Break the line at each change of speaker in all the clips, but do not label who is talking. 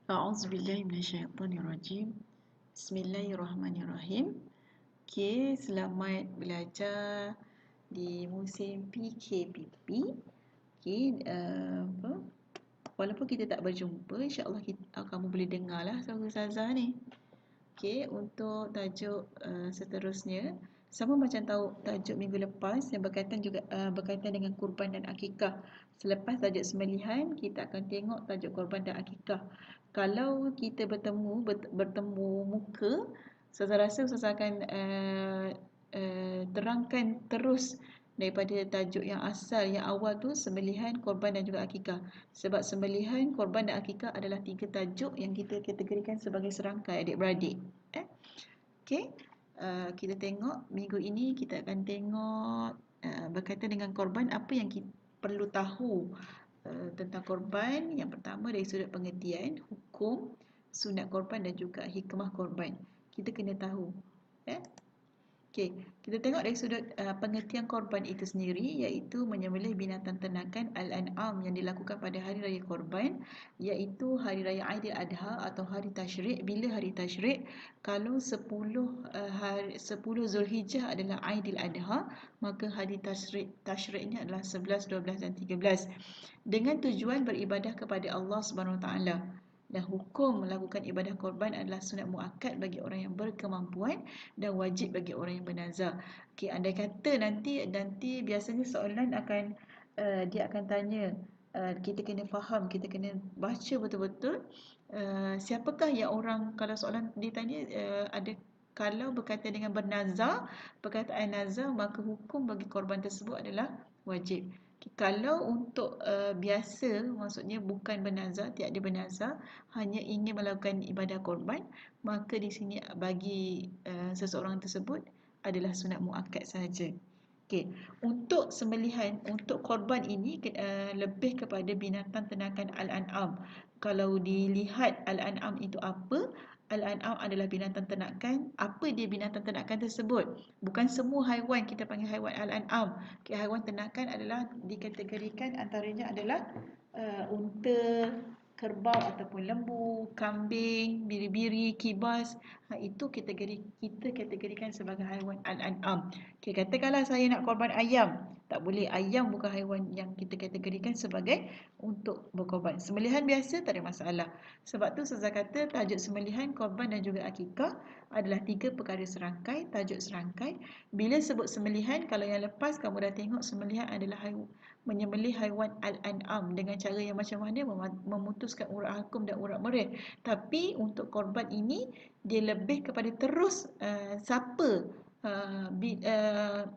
A'udzubillahi minasyaitonirrajim. Bismillahirrahmanirrahim. Okey, selamat belajar di musim PKPP. Okey, walaupun kita tak berjumpa, insya-Allah kamu boleh dengarlah suara Ustazah ni. Okey, untuk tajuk seterusnya, sama macam tajuk minggu lepas yang berkaitan dengan kurban dan akikah. Selepas tajuk sembelihan, kita akan tengok tajuk kurban dan akikah. Kalau kita bertemu muka, saya rasa saya akan terangkan terus daripada tajuk yang asal, yang awal tu sembelihan, korban dan juga akikah. Sebab sembelihan, korban dan akikah adalah 3 tajuk yang kita kategorikan sebagai serangkai adik-beradik. Okey, kita tengok minggu ini kita akan tengok berkaitan dengan korban, apa yang kita perlu tahu tentang korban. Yang pertama dari sudut pengertian, hukum, sunat korban dan juga hikmah korban. Kita kena tahu. Okey, kita tengok dari sudut pengertian korban itu sendiri, iaitu menyembelih binatang ternakan al-an'am yang dilakukan pada hari raya korban, iaitu hari raya Aidiladha atau hari tasyrik. Bila hari tasyrik? Kalau 10 Zulhijjah adalah Aidiladha, maka hari tasyriknya adalah 11, 12 dan 13. Dengan tujuan beribadah kepada Allah Subhanahu Wa Taala. Dan hukum melakukan ibadah korban adalah sunat muakkad bagi orang yang berkemampuan dan wajib bagi orang yang bernazar. Okey, andai kata nanti biasanya soalan akan dia akan tanya, kita kena faham, kita kena baca betul-betul siapakah yang orang, kalau soalan ditanya ada, kalau berkaitan dengan bernazar, perkataan nazar, maka hukum bagi korban tersebut adalah wajib. Kalau untuk biasa, maksudnya bukan bernazar, tiada bernazar, hanya ingin melakukan ibadah korban, maka di sini bagi seseorang tersebut adalah sunat muakkad sahaja. Okey, untuk sembelihan, untuk korban ini lebih kepada binatang ternakan al-an'am. Kalau dilihat al-an'am itu apa? Al-an'am adalah binatang ternakan. Apa dia binatang ternakan tersebut? Bukan semua haiwan kita panggil haiwan al-an'am. Okay, haiwan ternakan adalah dikategorikan antaranya adalah unta, kerbau ataupun lembu, kambing, biri-biri, kibas. Itu kita kategorikan sebagai haiwan al-an'am. Okay, katakanlah saya nak korban ayam. Tak boleh, ayam bukan haiwan yang kita kategorikan sebagai untuk berkorban. Sembelihan biasa tak ada masalah. Sebab tu Ustazah kata tajuk sembelihan, korban dan juga akikah adalah 3 perkara serangkai, tajuk serangkai. Bila sebut sembelihan, kalau yang lepas kamu dah tengok sembelihan adalah menyembelih haiwan al-an'am dengan cara yang macam mana, memutuskan urat halkum dan urat mereh. Tapi untuk korban ini dia lebih kepada terus siapa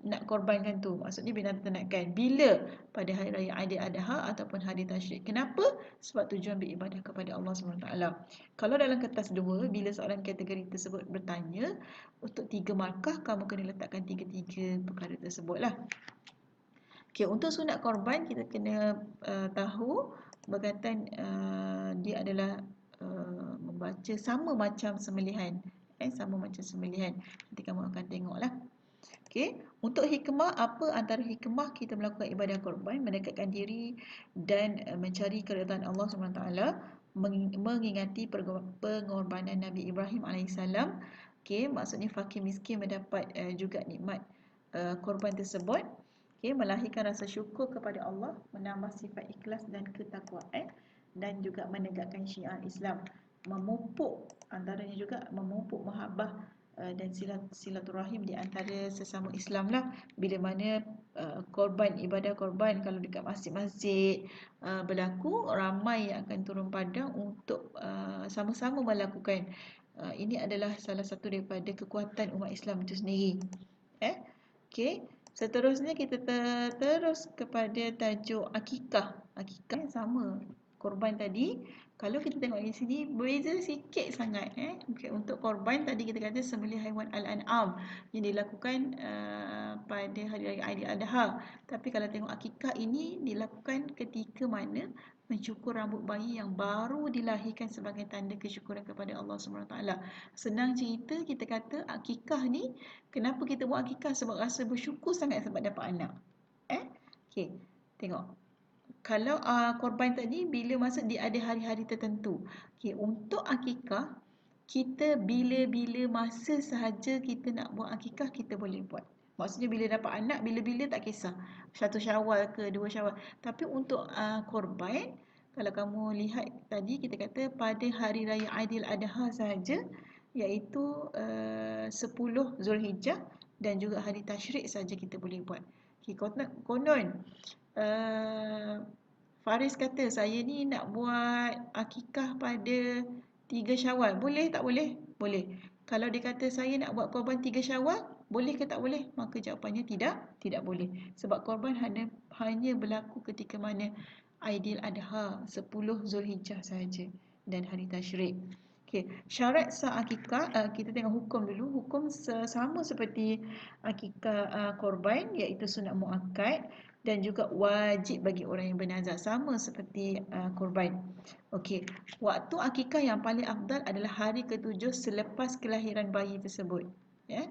nak korbankan tu, maksudnya binatang ternakan. Bila? Pada hari raya Aidiladha ataupun hari tasyrik. Kenapa? Sebab tujuan beribadah kepada Allah SWT. Kalau dalam kertas 2, bila soalan kategori tersebut bertanya, untuk 3 markah kamu kena letakkan 3 perkara tersebut lah. Okay, untuk sunat korban kita kena tahu berkaitan dia adalah membaca sama macam sembelihan. Sama macam sembelihan. Nanti kamu akan tengoklah. Okey, untuk hikmah, apa antara hikmah kita melakukan ibadah korban? Mendekatkan diri dan mencari keridhaan Allah SWT, mengingati pengorbanan Nabi Ibrahim AS. Okey, maksudnya fakir miskin mendapat juga nikmat korban tersebut. Okey, melahirkan rasa syukur kepada Allah, menambah sifat ikhlas dan ketakwaan, dan juga menegakkan syiar Islam. Memupuk, antaranya juga memupuk mahabbah dan silaturahim di antara sesama Islam lah. Bila mana korban, ibadah korban kalau dekat masjid-masjid berlaku, ramai yang akan turun padang untuk sama-sama melakukan. Ini adalah salah satu daripada kekuatan umat Islam itu sendiri. Okey, seterusnya kita terus kepada tajuk akikah. Akikah sama korban tadi. Kalau kita tengok di sini berbeza sikit sangat. Okay, untuk korban tadi kita kata sembelih haiwan al-an'am yang dilakukan pada hari raya Aidiladha. Tapi kalau tengok akikah ini dilakukan ketika mana mencukur rambut bayi yang baru dilahirkan sebagai tanda kesyukuran kepada Allah SWT. Senang cerita, kita kata akikah ni, kenapa kita buat akikah? Sebab rasa bersyukur sangat sebab dapat anak. Okey, tengok. Kalau korban tadi bila masuk dia ada hari-hari tertentu. Okey, untuk akikah kita bila-bila masa sahaja kita nak buat akikah kita boleh buat. Maksudnya bila dapat anak bila-bila tak kisah. 1 Syawal ke 2 Syawal. Tapi untuk korban kalau kamu lihat tadi kita kata pada hari raya Aidiladha sahaja iaitu 10 Zulhijjah dan juga hari tasyrik saja kita boleh buat. Okey, konon Faris kata saya ni nak buat akikah pada 3 Syawal. Boleh tak boleh? Boleh. Kalau dia kata saya nak buat korban 3 Syawal, boleh ke tak boleh? Maka jawapannya tidak boleh. Sebab korban hanya berlaku ketika mana Aidiladha 10 Zulhijjah sahaja dan hari tasyrik. Okey, syarat sah akikah kita tengok hukum dulu. Hukum sama seperti akikah korban iaitu sunat muakkad dan juga wajib bagi orang yang bernazar sama seperti korban. Okey, waktu akikah yang paling afdal adalah hari ke-7 selepas kelahiran bayi tersebut. Ya.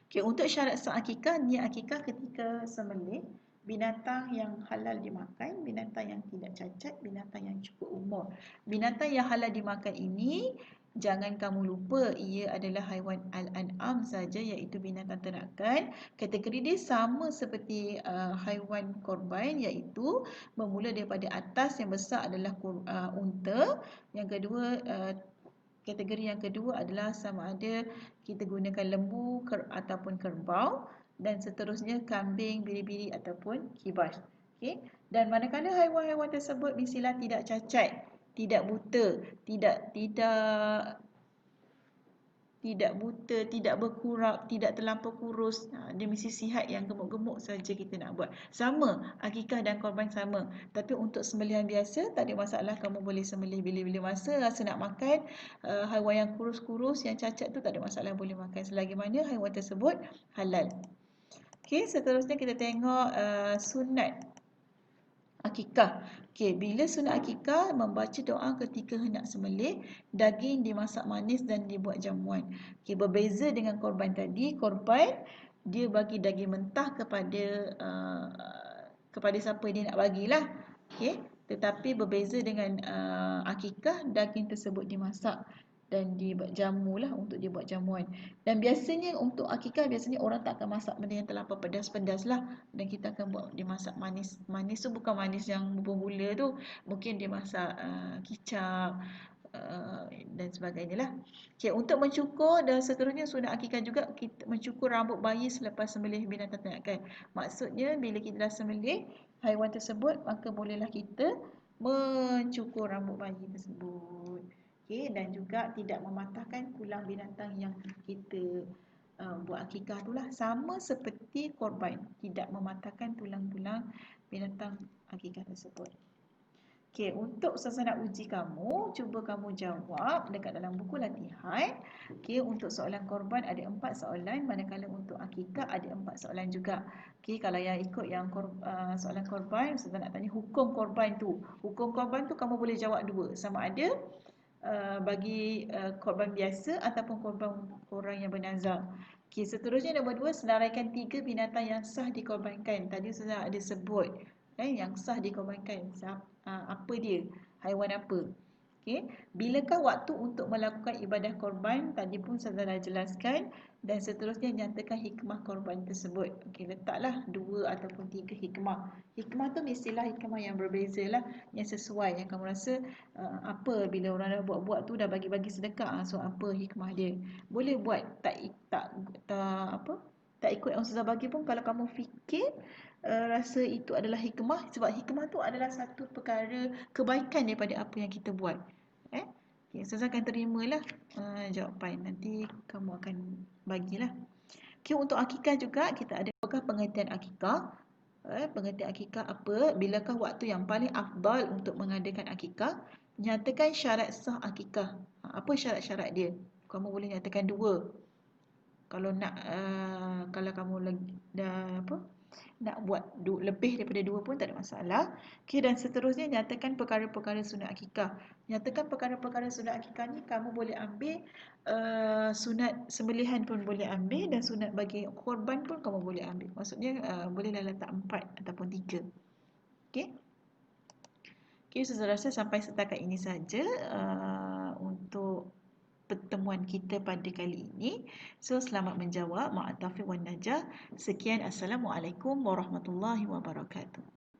Okey, untuk syarat sah akikah, niat akikah ketika sembelih binatang yang halal dimakan, binatang yang tidak cacat, binatang yang cukup umur. Binatang yang halal dimakan ini jangan kamu lupa ia adalah haiwan al-an'am saja iaitu binatang ternakan. Kategori dia sama seperti haiwan korban iaitu bermula daripada atas yang besar adalah unta, yang kedua kategori yang kedua adalah sama ada kita gunakan lembu ataupun kerbau dan seterusnya kambing, biri-biri ataupun kibas. Okey. Dan manakala haiwan-haiwan tersebut mestilah tidak cacat, tidak buta, tidak buta, tidak berkurap, tidak terlampau kurus. Dia mesti sihat yang gemuk-gemuk saja kita nak buat. Sama, akikah dan korban sama. Tapi untuk sembelihan biasa tak ada masalah, kamu boleh sembelih bila-bila masa rasa nak makan. Haiwan yang kurus-kurus, yang cacat tu tak ada masalah boleh makan selagi mana haiwan tersebut halal. Okey, seterusnya kita tengok sunat akikah. Okey, bila sunat akikah membaca doa ketika hendak sembelih, daging dimasak manis dan dibuat jamuan. Okey, berbeza dengan korban tadi, korban dia bagi daging mentah kepada siapa dia nak bagilah. Okey, tetapi berbeza dengan akikah, daging tersebut dimasak dan dibuat jamu lah untuk dia buat jamuan. Dan biasanya untuk akikah biasanya orang tak akan masak benda yang terlampau pedas-pedas lah, dan kita akan buat dia masak manis. Manis tu bukan manis yang bergula tu, mungkin dia masak kicap dan sebagainya lah. Okay, untuk mencukur dan seterusnya sunat akikah juga kita mencukur rambut bayi selepas sembelih binatang ternakan. Maksudnya bila kita dah sembelih haiwan tersebut maka bolehlah kita mencukur rambut bayi tersebut. Okay, dan juga tidak mematahkan tulang binatang yang kita buat akikah itulah, sama seperti korban, tidak mematahkan tulang-tulang binatang akikah tersebut. Okey, untuk Ustazah nak uji kamu, cuba kamu jawab dekat dalam buku latihan. Okey, untuk soalan korban ada 4 soalan, manakala untuk akikah ada 4 soalan juga. Okey, kalau yang ikut yang soalan korban, Ustazah nak tanya hukum korban tu. Hukum korban tu kamu boleh jawab 2, sama ada bagi korban biasa ataupun korban orang yang bernazar. Okey, seterusnya nombor 2, senaraikan 3 binatang yang sah dikorbankan. Tadi sudah ada sebut yang sah dikorbankan. Apa dia? Haiwan apa? Okey, bilakah waktu untuk melakukan ibadah korban? Tadi pun saya dah jelaskan. Dan seterusnya nyatakan hikmah korban tersebut. Okey, letaklah 2 ataupun 3 hikmah. Hikmah tu mestilah hikmah yang berbeza lah, yang sesuai, yang kamu rasa apa bila orang dah buat-buat tu dah bagi-bagi sedekah, so apa hikmah dia. Boleh buat tak ikut yang Ustazah bagi pun, kalau kamu fikir rasa itu adalah hikmah, sebab hikmah tu adalah satu perkara kebaikan daripada apa yang kita buat. Okay, Ustazah akan terimalah jawapan, nanti kamu akan bagilah. Okay, untuk akikah juga kita ada apakah pengertian akikah? Pengertian akikah apa? Bilakah waktu yang paling afdal untuk mengadakan akikah? Nyatakan syarat sah akikah. Apa syarat-syarat dia? Kamu boleh nyatakan 2. Kalau nak kalau kamu dah nak buat lebih daripada 2 pun tak ada masalah. Okey, dan seterusnya nyatakan perkara-perkara sunat akikah. Nyatakan perkara-perkara sunat akikah ni kamu boleh ambil sunat sembelihan pun boleh ambil, dan sunat bagi korban pun kamu boleh ambil. Maksudnya bolehlah letak 4 ataupun 3. Okey. Okey, saya rasa sampai setakat ini saja untuk pertemuan kita pada kali ini. So, selamat menjawab. Ma'at taufiq wan najah. Sekian. Assalamualaikum warahmatullahi wabarakatuh.